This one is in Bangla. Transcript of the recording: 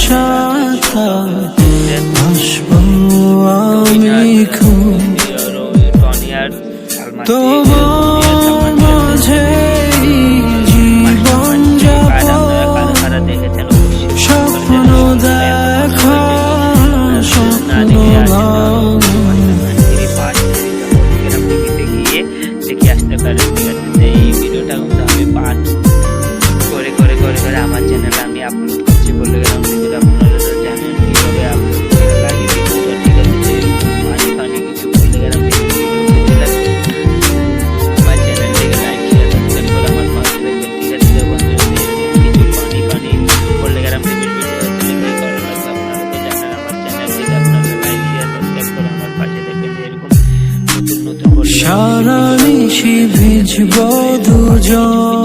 শাখা আসবো আমি খুব তোমার মাঝে জীবন যাপন স্বপ্ন দেখা স্বপ্ন দেখে আসতে পারে। ঠিক আছে, এই ভিডিওটা কিন্তু আমি পাঠ করে করে করে করে আমার চ্যানেলে আমি আপলোড করছি। বলে গেলাম ভিডিওটা আপনারা তো জানেন কীভাবে আপলোড করা লাগে ভিডিওটা। ঠিক আছে, যে পানি পানি কিছু বলে গেলাম আমার চ্যানেল থেকে লাইক শেয়ার সাবস্ক্রাইব করে আমার পাশে থাকবেন। ঠিক আছে বন্ধু, কিছু পানি পানি বলে গেলাম ভিডিও কী করা লাগবে আপনারা তো জানেন। আমার চ্যানেল থেকে আপনারা লাইক শেয়ার সাবস্ক্রাইব করে আমার পাশে থাকবেন। এরকম নতুন নতুন সারা নিশি ভিজব দুজন